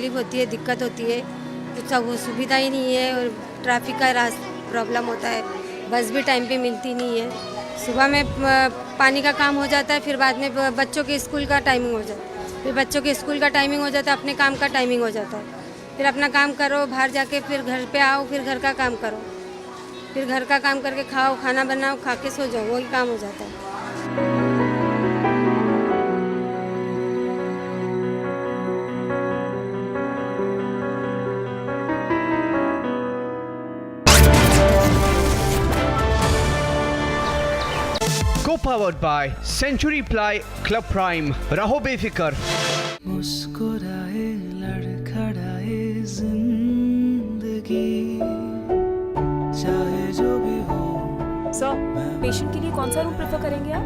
तकलीफ होती है, दिक्कत होती है, कुछ वो सुविधा ही नहीं है और ट्रैफिक का प्रॉब्लम होता है, बस भी टाइम पे मिलती नहीं है। सुबह में पानी का काम हो जाता है, फिर बाद में बच्चों के स्कूल का टाइमिंग हो जाता है, फिर बच्चों के स्कूल का टाइमिंग हो जाता है, अपने काम का टाइमिंग हो जाता है, फिर अपना काम करो, बाहर जाके फिर घर पे आओ, फिर घर का काम करो, फिर घर का काम करके खाओ, खाना बनाओ, खा के सो जाओ, वही काम हो जाता है। Co-powered by Century Ply Club Prime. रहो बेफिक्र। मुस्कुराए लड़खड़ाए जिंदगी चाहे जो भी हो। सर, पेशेंट के लिए कौन सा रूम प्रेफर करेंगे आप?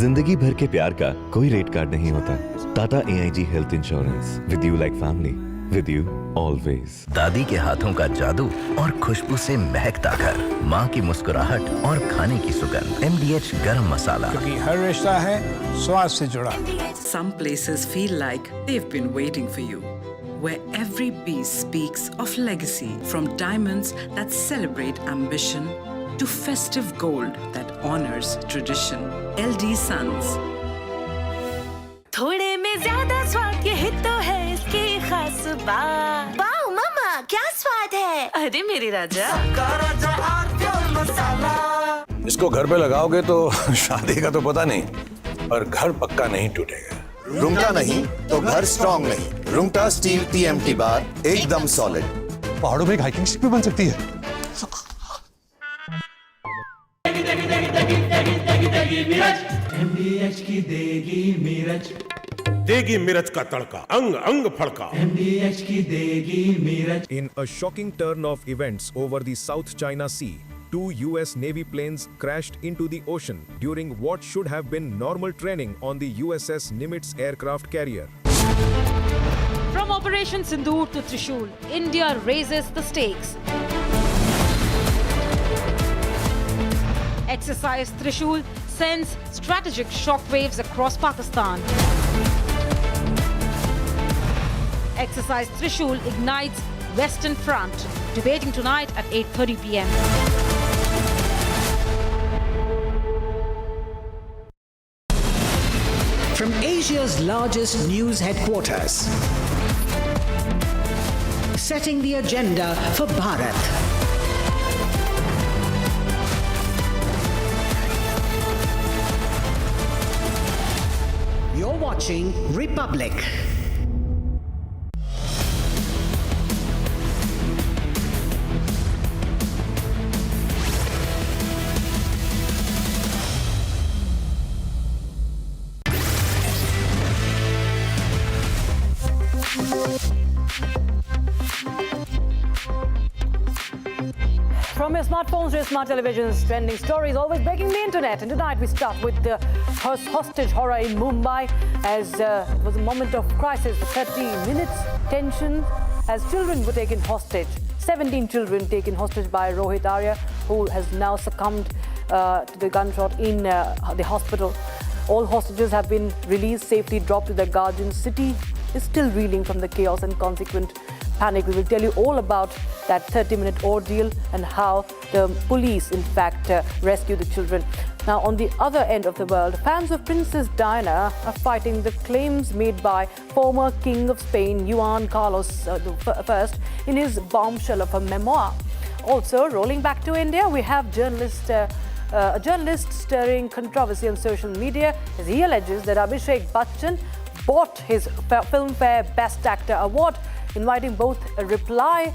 जिंदगी भर के प्यार का कोई रेट कार्ड नहीं होता। Tata AIG health insurance, with you like family, with you always. दादी के हाथों का जादू और खुशबू से महकता घर, माँ की मुस्कुराहट और खाने की सुगंध। MDH गरम मसाला, क्योंकि हर रिश्ता है स्वाद से जुड़ा। Some places feel like they've been waiting for you, where every piece speaks of legacy, from diamonds that celebrate ambition to festive gold that honors tradition. LD Sons. थोड़े में ज्यादा स्वाद, यही तो है इसकी खास बात। वाओ मामा, क्या स्वाद है। अरे मेरे राजा, इसको घर पे लगाओगे तो शादी का तो पता नहीं, पर घर पक्का नहीं टूटेगा। रुंगटा नहीं तो घर स्ट्रॉन्ग नहीं। रुंगटा स्टील TMT बार एकदम सॉलिड। पहाड़ों में एक हाइकिंग शिप भी बन सकती है। MDH की देगी मिर्च, देगी मिर्च का तड़का, अंग अंग फड़का। MDH की देगी मिर्च। In a shocking turn of events over the South China Sea, 2 US Navy planes crashed into the ocean during what should have been normal training on the USS Nimitz aircraft carrier. From Operation Sindoor to Trishul, India raises the stakes. Exercise Trishul sends strategic shockwaves across Pakistan. Exercise Trishul ignites Western Front, debating tonight at 8:30 p.m. From Asia's largest news headquarters, setting the agenda for Bharat. You're watching Republic. From your smartphones to your smart televisions, trending stories always breaking the internet. And tonight we start with the hostage horror in Mumbai, as it was a moment of crisis for 30 minutes. Tension as children were taken hostage. 17 children taken hostage by Rohit Arya, who has now succumbed to the gunshot in the hospital. All hostages have been released, safely dropped to their guardians. City is still reeling from the chaos and consequent panic. We will tell you all about that 30-minute ordeal and how the police, in fact, rescued the children. Now, on the other end of the world, fans of Princess Diana are fighting the claims made by former King of Spain, Juan Carlos I, in his bombshell of a memoir. Also, rolling back to India, we have a journalist stirring controversy on social media as he alleges that Abhishek Bacchan bought his Filmfare Best Actor Award, inviting both a reply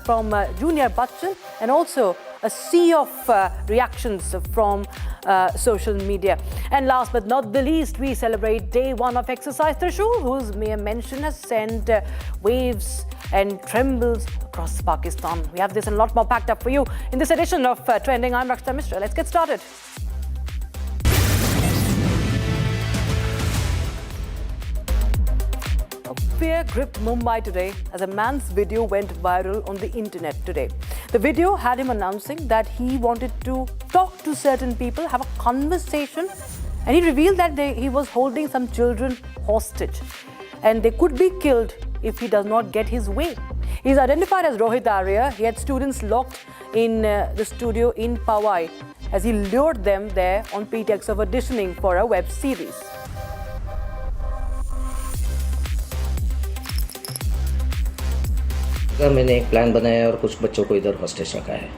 from Junior Bachchan and also a sea of reactions from social media. And last but not the least, we celebrate day one of Exercise Trishul, whose mere mention has sent waves and trembles across Pakistan. We have this and a lot more packed up for you in this edition of Trending. I'm Rakshita Mishra. Let's get started. Fear gripped Mumbai today as a man's video went viral on the internet today. The video had him announcing that he wanted to talk to certain people, have a conversation, and he revealed that he was holding some children hostage. and they could be killed if he does not get his way. He's identified as Rohit Arya. He had students locked in the studio in Powai as he lured them there on pretext of auditioning for a web series. मैंने एक plan बनाया और कुछ बच्चों को इधर hostage रखा है।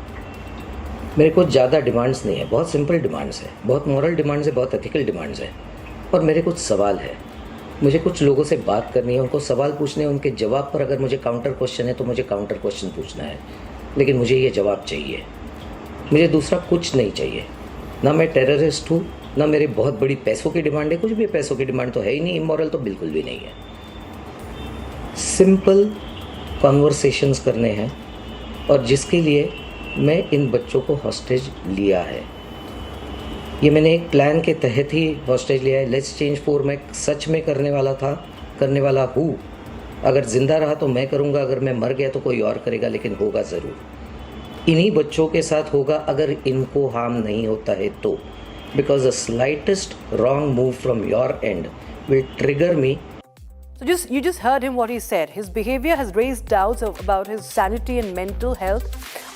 मेरे को ज़्यादा डिमांड्स नहीं है, बहुत सिंपल डिमांड्स है, बहुत मॉरल डिमांड्स है, बहुत एथिकल डिमांड्स है, और मेरे कुछ सवाल है। मुझे कुछ लोगों से बात करनी है, उनको सवाल पूछने हैं, उनके जवाब पर अगर मुझे काउंटर क्वेश्चन है तो मुझे काउंटर क्वेश्चन पूछना है, लेकिन मुझे ये जवाब चाहिए। मुझे दूसरा कुछ नहीं चाहिए। ना मैं टेररिस्ट हूँ, ना मेरी बहुत बड़ी पैसों की डिमांड है, कुछ भी पैसों की डिमांड तो है ही नहीं, इमोरल तो बिल्कुल भी नहीं है। सिंपल कॉन्वर्सेशंस करने हैं, और जिसके लिए मैं इन बच्चों को हॉस्टेज लिया है। ये मैंने एक प्लान के तहत ही हॉस्टेज लिया है। लेट्स चेंज 4 मैं सच में करने वाला था, करने वाला हूँ। अगर ज़िंदा रहा तो मैं करूँगा, अगर मैं मर गया तो कोई और करेगा, लेकिन होगा ज़रूर। इन्हीं बच्चों के साथ होगा अगर इनको हार्म नहीं होता है तो, because the slightest wrong move from your and will trigger me. So you just heard him what he said. His behavior has raised doubts about his sanity and mental health.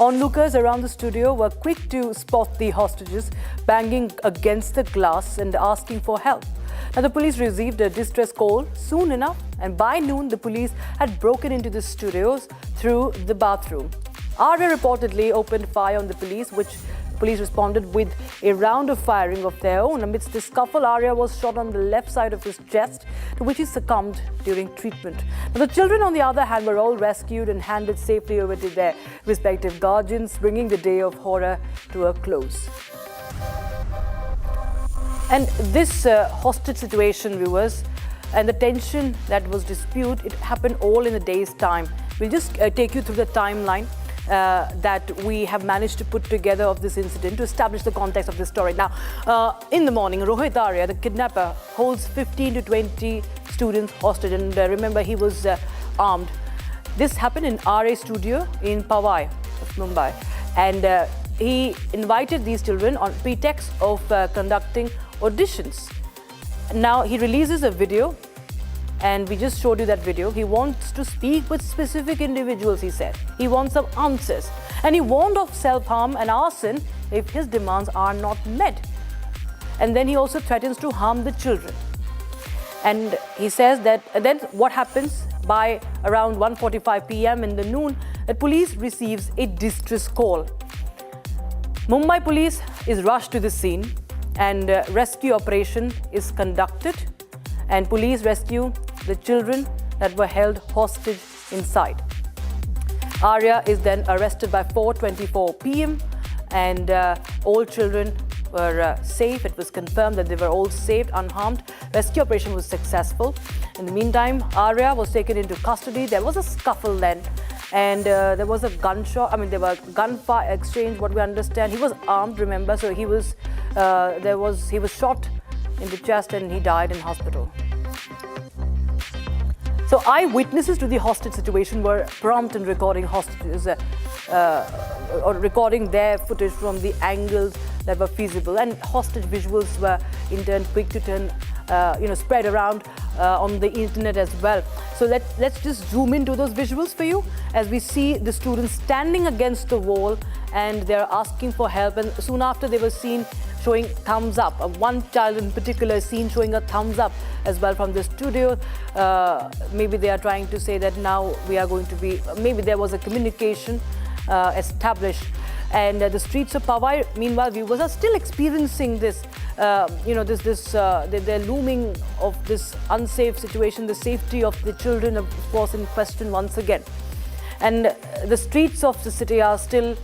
Onlookers around the studio were quick to spot the hostages banging against the glass and asking for help. Now the police received a distress call soon enough, and by noon the police had broken into the studios through the bathroom. Arya reportedly opened fire on the police, which police responded with a round of firing of their own. Amidst the scuffle, Arya was shot on the left side of his chest, to which he succumbed during treatment. Now, the children, on the other hand, were all rescued and handed safely over to their respective guardians, bringing the day of horror to a close. And this hostage situation, viewers, and the tension that was disputed, it happened all in a day's time. We'll just take you through the timeline that we have managed to put together of this incident to establish the context of this story. Now, in the morning, Rohit Arya, the kidnapper, holds 15 to 20 students hostage, and remember, he was armed. This happened in RA studio in Powai of Mumbai, and he invited these children on pretext of conducting auditions. Now, he releases a video, and we just showed you that video. He wants to speak with specific individuals, he said. He wants some answers. And he warned of self-harm and arson if his demands are not met. And then he also threatens to harm the children. And he says that, and then what happens by around 1:45 p.m. in the noon, that police receives a distress call. Mumbai police is rushed to the scene, and rescue operation is conducted, and police rescue the children that were held hostage inside. Arya is then arrested by 4:24 p.m. and all children were safe. It was confirmed that they were all saved unharmed. Rescue operation was successful. In the meantime, Arya was taken into custody. There was a scuffle then, and there was a gunshot. There were gunfire exchange. What we understand, he was armed. Remember, so he was shot in the chest and he died in hospital. So eyewitnesses to the hostage situation were prompt in recording hostages or recording their footage from the angles that were feasible, and hostage visuals were in turn quick to turn, spread around on the internet as well. So let's just zoom into those visuals for you as we see the students standing against the wall and they're asking for help, and soon after they were seen showing thumbs up. One child in particular is seen showing a thumbs up as well from the studio. Maybe they are trying to say that now we are going to be, maybe there was a communication established. And the streets of Powai, meanwhile, viewers are still experiencing this, the looming of this unsafe situation, the safety of the children, of course, in question once again. And the streets of the city are still,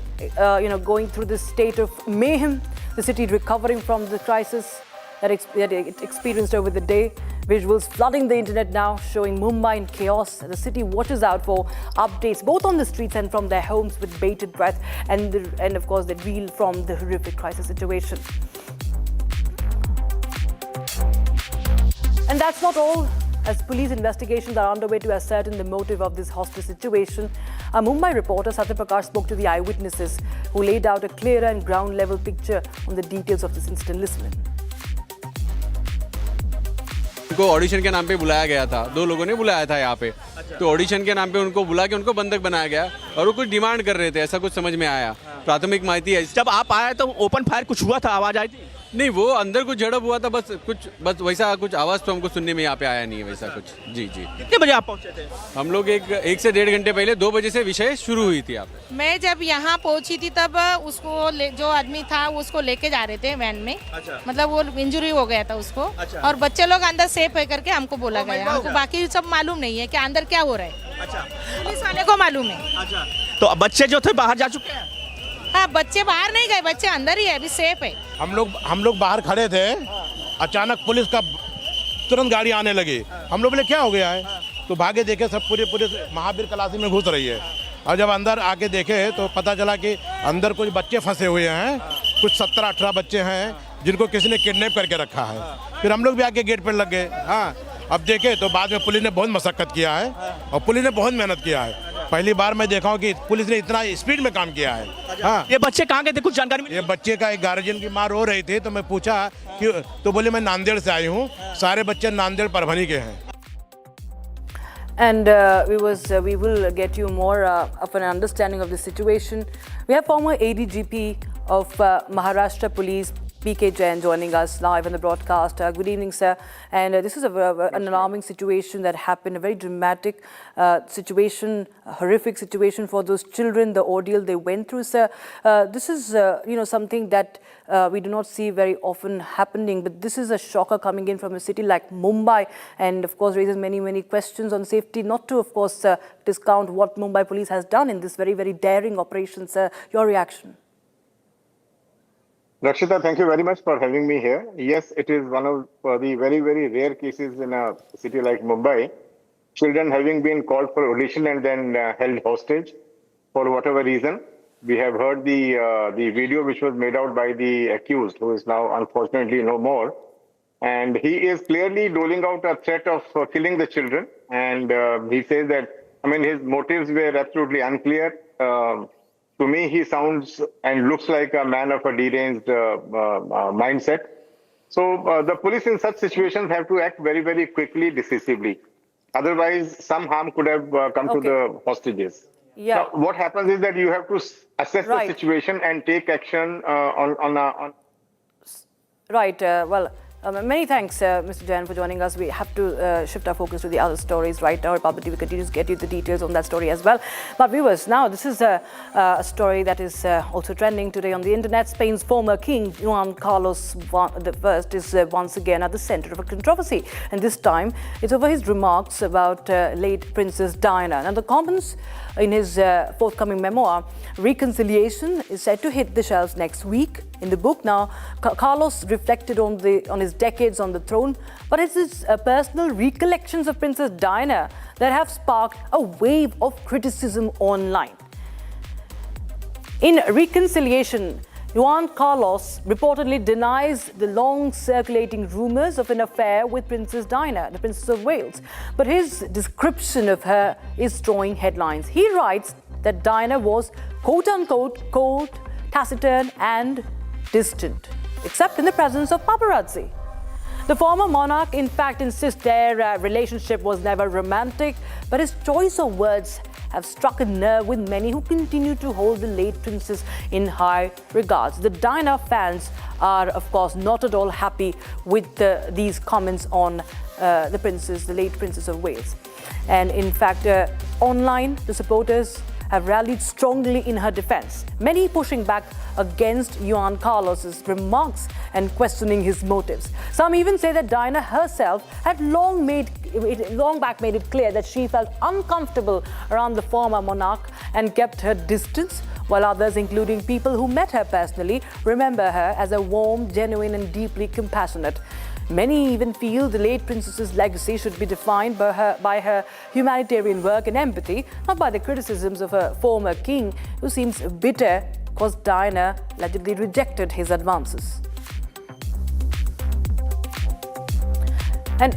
going through this state of mayhem. The city recovering from the crisis that it experienced over the day. Visuals flooding the internet now, showing Mumbai in chaos. The city watches out for updates, both on the streets and from their homes, with bated breath, and of course, they reel from the horrific crisis situation. And that's not all, as police investigations are underway to ascertain the motive of this hostage situation. Our Mumbai reporter Satya Prakash spoke to the eyewitnesses who laid out a clearer and ground-level picture on the details of this incident. Listen in. उनको audition के नाम पे बुलाया गया था, 2 लोगों ने बुलाया था यहाँ पे। तो ऑडिशन के नाम पे उनको बुला के उनको बंधक बनाया गया और वो कुछ डिमांड कर रहे थे, ऐसा कुछ समझ में आया। प्राथमिक माहिती है। जब आप आए तो ओपन फायर कुछ हुआ था, आवाज आई थी? नहीं, वो अंदर कुछ झड़प हुआ था, बस वैसा कुछ आवाज तो हमको सुनने में यहाँ पे आया नहीं है वैसा कुछ। जी। कितने बजे आप पहुंचे थे? हम लोग एक से 1.5 घंटे पहले 2 बजे से विषय शुरू हुई थी। आप मैं जब यहाँ पहुंची थी तब उसको जो आदमी था वो उसको लेके जा रहे थे वैन में। अच्छा। मतलब वो इंजरी हो गया था उसको। अच्छा। और बच्चे लोग अंदर सेफ है करके हमको बोला गया। हमको बाकी सब मालूम नहीं है कि अंदर क्या हो रहा है। अच्छा। पुलिस वाले को मालूम है। अच्छा। तो बच्चे जो थे बाहर जा चुके हैं? हाँ, बच्चे बाहर नहीं गए, बच्चे अंदर ही है, अभी सेफ है। हम लोग बाहर खड़े थे, अचानक पुलिस का तुरंत गाड़ी आने लगी। हम लोग बोले क्या हो गया है, तो भागे देखे सब पूरे महावीर कलासी में घुस रही है। और जब अंदर आके देखे तो पता चला कि अंदर कुछ बच्चे फंसे हुए हैं, कुछ 17-18 बच्चे हैं जिनको किसी ने किडनैप करके रखा है। फिर हम लोग भी आके गेट पर लग गए। हाँ, अब देखे तो बाद में पुलिस ने बहुत मशक्कत किया है और पुलिस ने बहुत मेहनत किया है। पहली बार मैं देखा हूँ कि पुलिस ने इतना स्पीड में काम किया है। हाँ। ये बच्चे कहाँ गए थे, कुछ जानकारी मिली? ये बच्चे का एक गार्जियन की माँ रो रही थी, तो मैं पूछा कि, तो बोले मैं नांदेड़ से आई हूँ। सारे बच्चे नांदेड़ परभनी के हैं। And we will get you more of an understanding of the situation. We have former ADGP of Maharashtra Police, PK Jain, joining us live on the broadcast. Good evening, sir. And this is an alarming situation that happened, a very dramatic situation, a horrific situation for those children, the ordeal they went through, sir. This is, something that we do not see very often happening, but this is a shocker coming in from a city like Mumbai, and of course raises many questions on safety, not to, of course, discount what Mumbai police has done in this very daring operation, sir. Your reaction? Rakshita, thank you very much for having me here. Yes, it is one of the very rare cases in a city like Mumbai. Children having been called for audition and then held hostage for whatever reason. We have heard the video which was made out by the accused, who is now unfortunately no more. And he is clearly doling out a threat of killing the children. And he says that, his motives were absolutely unclear. To me, he sounds and looks like a man of a deranged mindset. So the police in such situations have to act very quickly, decisively. Otherwise, some harm could have come to the hostages. Yeah. Now, what happens is that you have to assess the situation and take action on. Right. Many thanks, Mr. Jain, for joining us. We have to shift our focus to the other stories right now. Republic TV continues to get you the details on that story as well. But viewers, now this is a story that is also trending today on the internet. Spain's former king, Juan Carlos I, is once again at the center of a controversy. And this time, it's over his remarks about late Princess Diana. Now, the Commons, in his forthcoming memoir, Reconciliation, is set to hit the shelves next week. In the book now, Carlos reflected on his decades on the throne, but it's his personal recollections of Princess Diana that have sparked a wave of criticism online. In Reconciliation, Juan Carlos reportedly denies the long circulating rumors of an affair with Princess Diana, the Princess of Wales, but his description of her is drawing headlines. He writes that Diana was quote-unquote cold, taciturn and distant, except in the presence of paparazzi. The former monarch, in fact, insists their relationship was never romantic, but his choice of words have struck a nerve with many who continue to hold the late princess in high regards. The Diana fans are, of course, not at all happy with these comments on the late Princess of Wales. And in fact, online, the supporters have rallied strongly in her defense, many pushing back against Juan Carlos's remarks and questioning his motives. Some even say that Diana herself had long back made it clear that she felt uncomfortable around the former monarch and kept her distance, while others, including people who met her personally, remember her as a warm, genuine and deeply compassionate. Many even feel the late princess's legacy should be defined by her humanitarian work and empathy, not by the criticisms of her former king, who seems bitter because Diana allegedly rejected his advances. And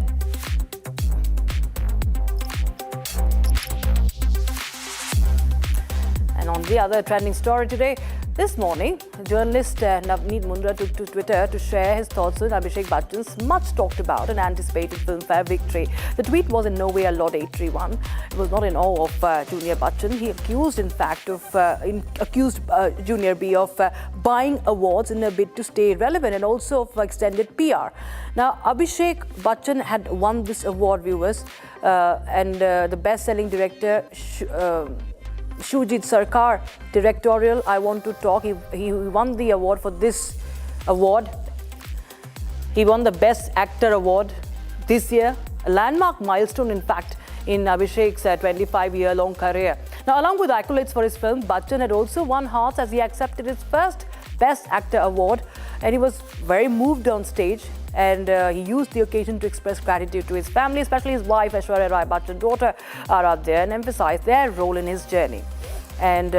on the other trending story today, This morning, journalist Navneet Mundhra took to Twitter to share his thoughts on Abhishek Bachchan's much talked about and anticipated Filmfare victory. The tweet was in no way a laudatory one. It was not in awe of Junior Bachchan. He accused, in fact, accused Junior B of buying awards in a bid to stay relevant and also of extended PR. Now, Abhishek Bachchan had won this award, viewers, and the best-selling director Shujit Sarkar directorial I Want to Talk. He won the award for this award. He won the Best Actor Award this year, a landmark milestone, in fact, in Abhishek's 25-year-long career. Now, along with accolades for his film, Bachchan had also won hearts as he accepted his first Best Actor Award, and he was very moved on stage. And he used the occasion to express gratitude to his family, especially his wife, Aishwarya Rai Bachchan, daughter Aradhya, and emphasize their role in his journey. And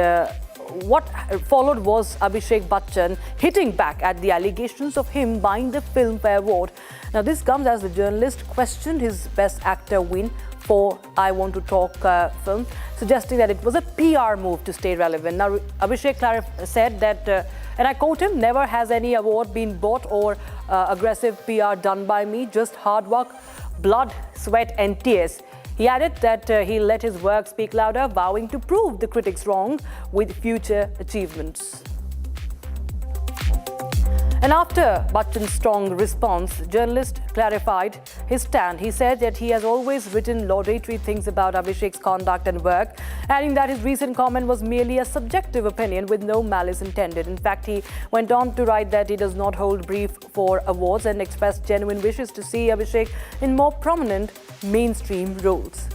what followed was Abhishek Bachchan hitting back at the allegations of him buying the Filmfare Award. Now, this comes as the journalist questioned his Best Actor win for I Want to Talk film, suggesting that it was a PR move to stay relevant. Now, Abhishek said that, and I quote him, "Never has any award been bought or aggressive PR done by me, just hard work, blood, sweat and tears." He added that he'll let his work speak louder, vowing to prove the critics wrong with future achievements. And after Bachchan's strong response, journalist clarified his stand. He said that he has always written laudatory things about Abhishek's conduct and work, adding that his recent comment was merely a subjective opinion with no malice intended. In fact, he went on to write that he does not hold brief for awards and expressed genuine wishes to see Abhishek in more prominent mainstream roles.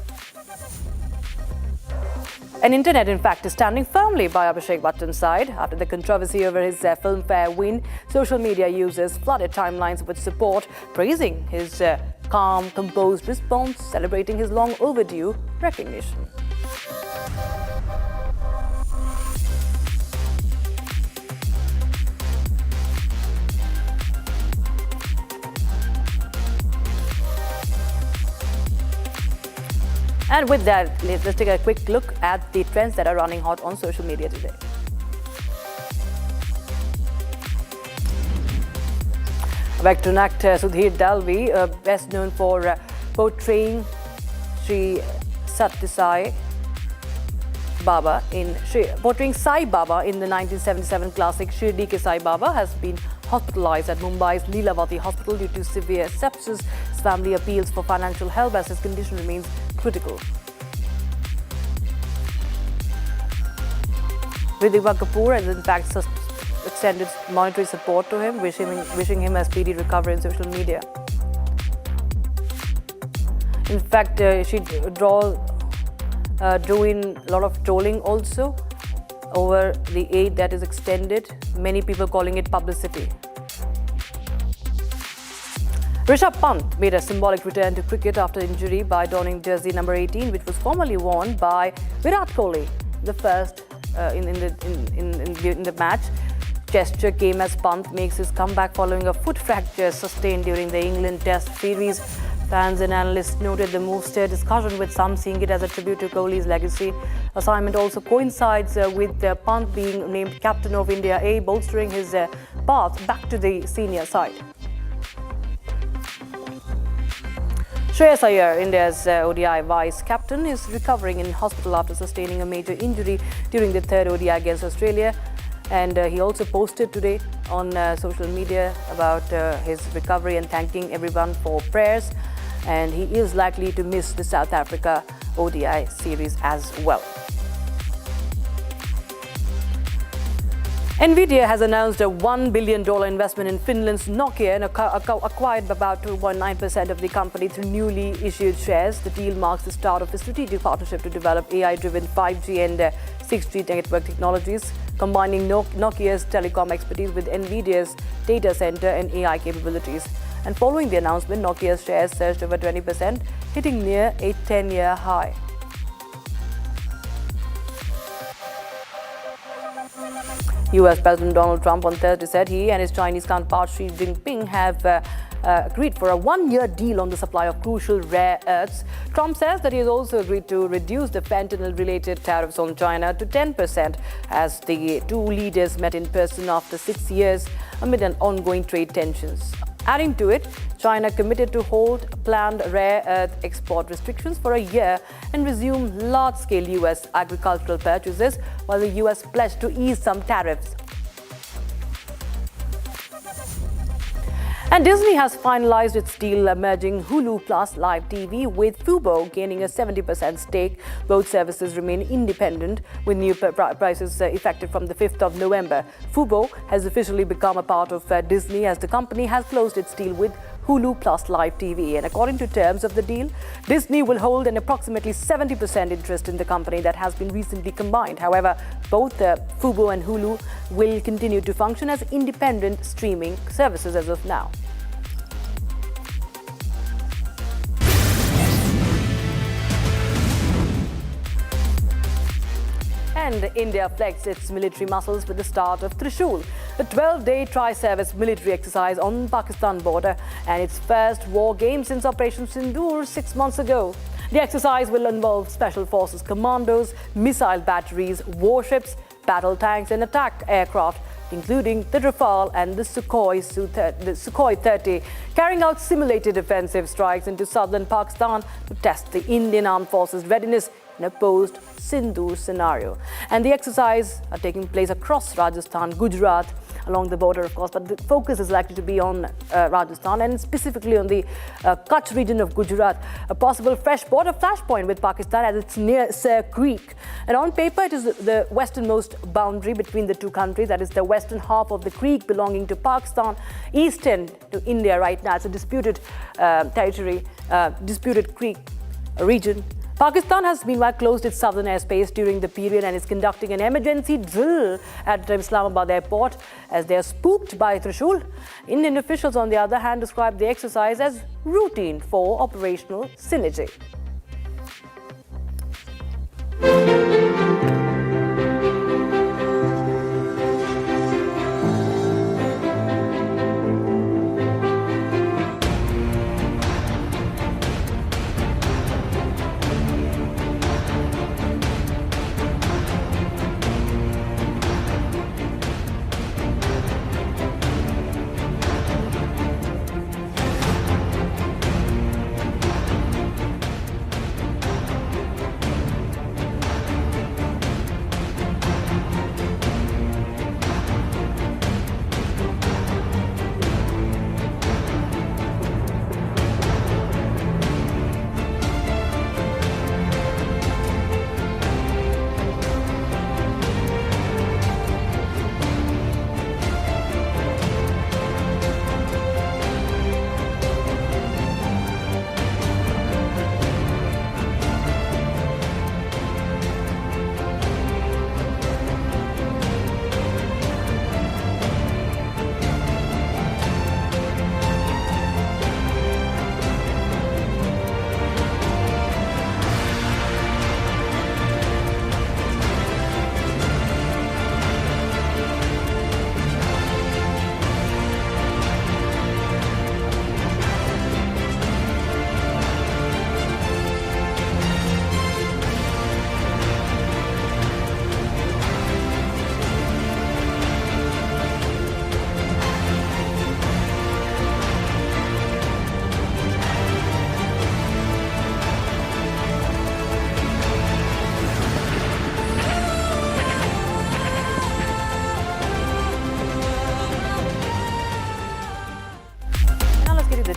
And internet, in fact, is standing firmly by Abhishek Bachchan's side. After the controversy over his Filmfare win, social media users flooded timelines with support, praising his calm, composed response, celebrating his long overdue recognition. And with that, let's take a quick look at the trends that are running hot on social media today. Veteran actor Sudhir Dalvi, best known for portraying Sri Satyasai Baba portraying Sai Baba in the 1977 classic Shirdi Ke Sai Baba, has been hospitalized at Mumbai's Leelavati Hospital due to severe sepsis. His family appeals for financial help as his condition remains critical. Riddhima Kapoor has in fact extended monetary support to him, wishing him a speedy recovery in social media. In fact, she drew in a lot of trolling also over the aid that is extended, many people calling it publicity. Rishabh Pant made a symbolic return to cricket after injury by donning jersey number 18, which was formerly worn by Virat Kohli, the first in the match. Gesture came as Pant makes his comeback following a foot fracture sustained during the England Test series. Fans and analysts noted the move stirred discussion, with some seeing it as a tribute to Kohli's legacy. Assignment also coincides with Pant being named captain of India A, bolstering his path back to the senior side. Shreyas Iyer, India's ODI vice-captain, is recovering in hospital after sustaining a major injury during the third ODI against Australia. And he also posted today on social media about his recovery and thanking everyone for prayers. And he is likely to miss the South Africa ODI series as well. NVIDIA has announced a $1 billion investment in Finland's Nokia and acquired about 2.9% of the company through newly issued shares. The deal marks the start of a strategic partnership to develop AI-driven 5G and 6G network technologies, combining Nokia's telecom expertise with NVIDIA's data center and AI capabilities. And following the announcement, Nokia's shares surged over 20%, hitting near a 10-year high. US President Donald Trump on Thursday said he and his Chinese counterpart Xi Jinping have agreed for a one-year deal on the supply of crucial rare earths. Trump says that he has also agreed to reduce the fentanyl-related tariffs on China to 10% as the two leaders met in person after 6 years amid an ongoing trade tensions. Adding to it, China committed to hold planned rare earth export restrictions for a year and resume large-scale U.S. agricultural purchases, while the U.S. pledged to ease some tariffs. And Disney has finalized its deal merging Hulu Plus Live TV with Fubo, gaining a 70% stake. Both services remain independent, with new prices effective from the 5th of November. Fubo has officially become a part of Disney as the company has closed its deal with Hulu Plus Live TV. And according to terms of the deal, Disney will hold an approximately 70% interest in the company that has been recently combined. However, both Fubo and Hulu will continue to function as independent streaming services as of now. And India flexed its military muscles with the start of Trishul, a 12-day tri-service military exercise on Pakistan border and its first war game since Operation Sindoor 6 months ago. The exercise will involve Special Forces commandos, missile batteries, warships, battle tanks and attack aircraft, including the Rafale and the Sukhoi 30, carrying out simulated offensive strikes into southern Pakistan to test the Indian Armed Forces' readiness in a post-Sindoor scenario. And the exercise are taking place across Rajasthan, Gujarat, along the border, of course, but the focus is likely to be on Rajasthan and specifically on the Kutch region of Gujarat, a possible fresh border flashpoint with Pakistan as it's near Sir Creek. And on paper, it is the westernmost boundary between the two countries, that is the western half of the creek belonging to Pakistan, eastern to India right now. It's a disputed territory, disputed creek region. Pakistan has meanwhile closed its southern airspace during the period and is conducting an emergency drill at Islamabad airport as they are spooked by Trishul. Indian officials, on the other hand, described the exercise as routine for operational synergy.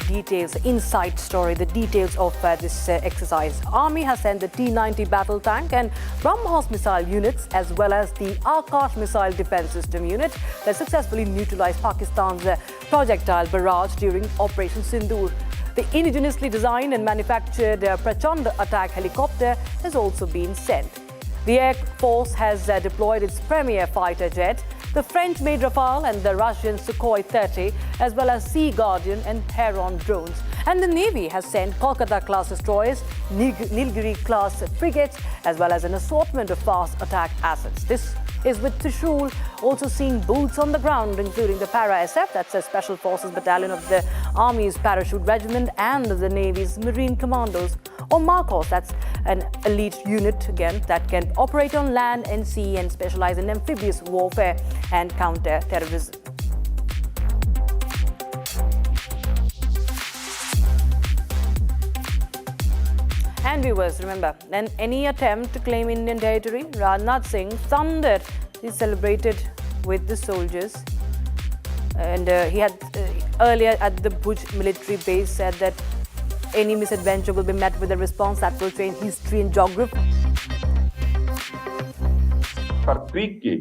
Details, inside story, the details of this exercise. Army has sent the T-90 battle tank and BrahMos missile units as well as the Akash missile defense system unit that successfully neutralized Pakistan's projectile barrage during Operation Sindoor. The indigenously designed and manufactured Prachand attack helicopter has also been sent. The Air Force has deployed its premier fighter jet, the French-made Rafale and the Russian Sukhoi 30, as well as Sea Guardian and Heron drones. And the Navy has sent Kolkata-class destroyers, Nilgiri-class frigates, as well as an assortment of fast attack assets. This is with Trishul also seeing boots on the ground, including the Para SF, that's a Special Forces Battalion of the Army's Parachute Regiment and the Navy's Marine Commandos, or MARCOS. That's an elite unit, again, that can operate on land and sea and specialize in amphibious warfare and counter-terrorism. And viewers, remember, in any attempt to claim Indian territory, Rajnath Singh thundered. He celebrated with the soldiers. And he had earlier at the Bhuj military base said that any misadventure will be met with a response that will change history and geography. पर creek के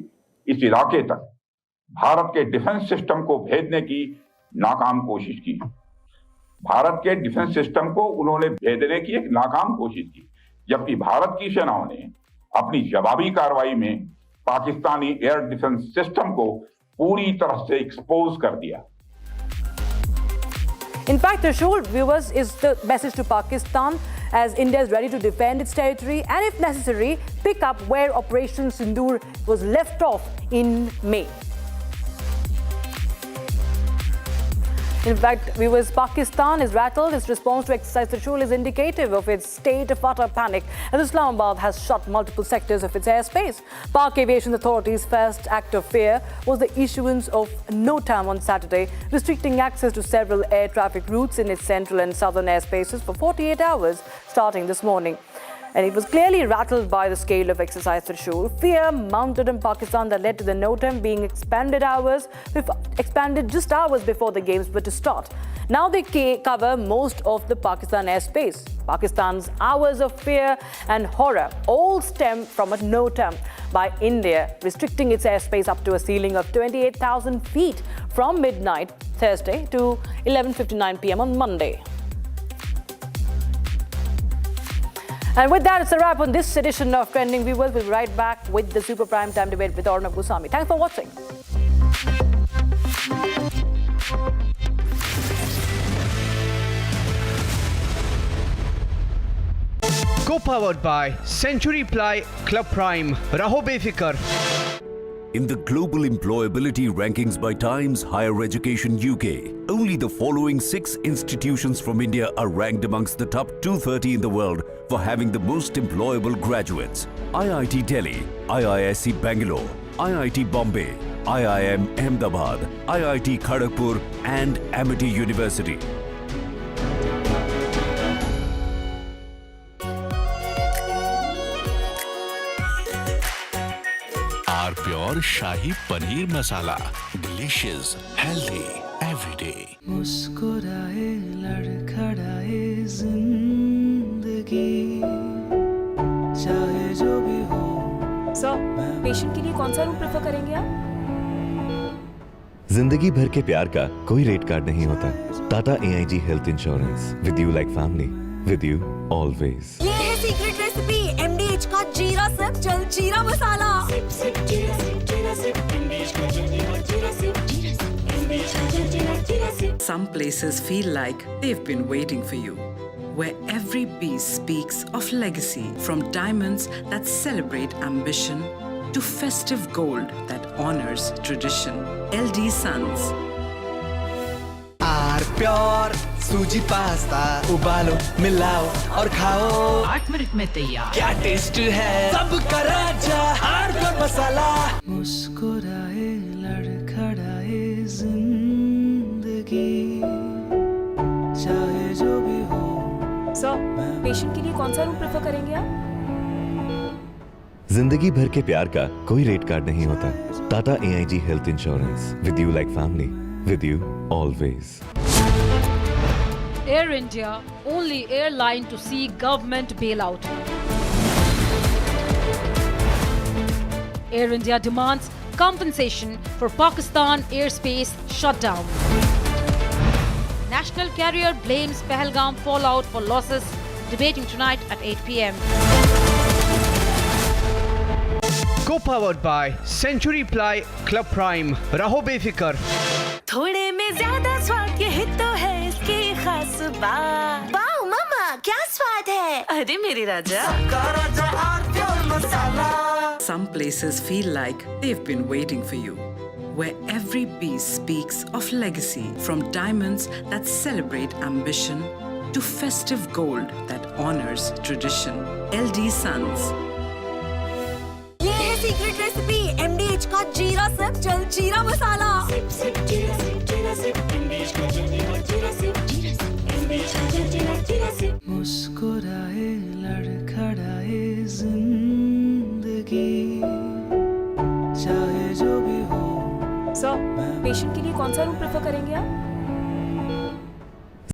इस इलाके तक भारत के defence system को भेजने की नाकाम कोशिश की। भारत के डिफेंस सिस्टम को उन्होंने भेजने की एक नाकाम कोशिश की, जबकि भारत की सेनाओं ने अपनी जवाबी कार्रवाई में पाकिस्तानी एयर डिफेंस सिस्टम को पूरी तरह से एक्सपोज कर दिया। In fact, Trishul, viewers, is the message to Pakistan as India is ready to defend its territory and, if necessary, pick up where Operation Sindoor was left off in May. In fact, viewers, Pakistan is rattled. Its response to Exercise Trishul is indicative of its state of utter panic, as Islamabad has shut multiple sectors of its airspace. Pak Aviation Authority's first act of fear was the issuance of NOTAM on Saturday, restricting access to several air traffic routes in its central and southern airspaces for 48 hours, starting this morning. And it was clearly rattled by the scale of Exercise Trishul. Fear mounted in Pakistan that led to the NOTAM being expanded just hours before the games were to start. Now they cover most of the Pakistan airspace. Pakistan's hours of fear and horror all stem from a NOTAM by India, restricting its airspace up to a ceiling of 28,000 feet from midnight Thursday to 11:59 p.m. on Monday. And with that, it's a wrap on this edition of Trending. Viewers, we'll be right back with the Super Prime Time debate with Arnav Goswami. Thanks for watching. Co-powered by Century Ply Club Prime. Raho befikar. In the global employability rankings by Times Higher Education UK, only the following 6 institutions from India are ranked amongst the top 230 in the world for having the most employable graduates: IIT Delhi, IISc Bangalore, IIT Bombay, IIM Ahmedabad, IIT Kharagpur and Amity University. Pure Shahi Paneer Masala. Delicious, healthy, everyday. मुस्कुराए लड़खड़ाए जिंदगी चाहे जो भी हो। Sir, patient के लिए कौन सा रूम प्रेफर करेंगे आप? जिंदगी भर के प्यार का कोई रेट कार्ड नहीं होता। Tata AIG health insurance, with you like family, with you always. ये है सीक्रेट रेसिपी MDH का जीरा SIP jaljeera masala. Some places feel like they've been waiting for you, where every piece speaks of legacy, from diamonds that celebrate ambition to festive gold that honors tradition. LD Sons. Pure सूजी pasta उबालो मिलाओ और खाओ 8 minute में तैयार। क्या test है सबका राजा pure मसाला। मुस्कुराए लड़खड़ाए जिंदगी चाहे जो भी हो। सर, पेशेंट के लिए कौन सा रूम प्रेफर करेंगे आप? जिंदगी भर के प्यार का कोई रेट कार्ड नहीं होता। Tata AIG health insurance, with you like family, with you always. Air India, only airline to see government bailout. Air India demands compensation for Pakistan airspace shutdown. National carrier blames Pahalgam fallout for losses, debating tonight at 8 p.m. Co-powered by Century Ply Club Prime. Raho befikar. थोड़े में ज्यादा स्वाद ये तो है इसकी खास बात। वाओ मामा क्या स्वाद है। अरे मेरे राजा। Some places feel like they've been waiting for you, where every piece speaks of legacy, from diamonds that celebrate ambition to festive gold that honors tradition. LD Sons. ये है सीक्रेट रेसिपी MDH का जीरा SIP जल जीरा मसाला। मुस्कुराए लड़खड़ाए जिंदगी चाहे जो भी हो। सर, पेशेंट के लिए कौन सा रूम प्रेफर करेंगे आप?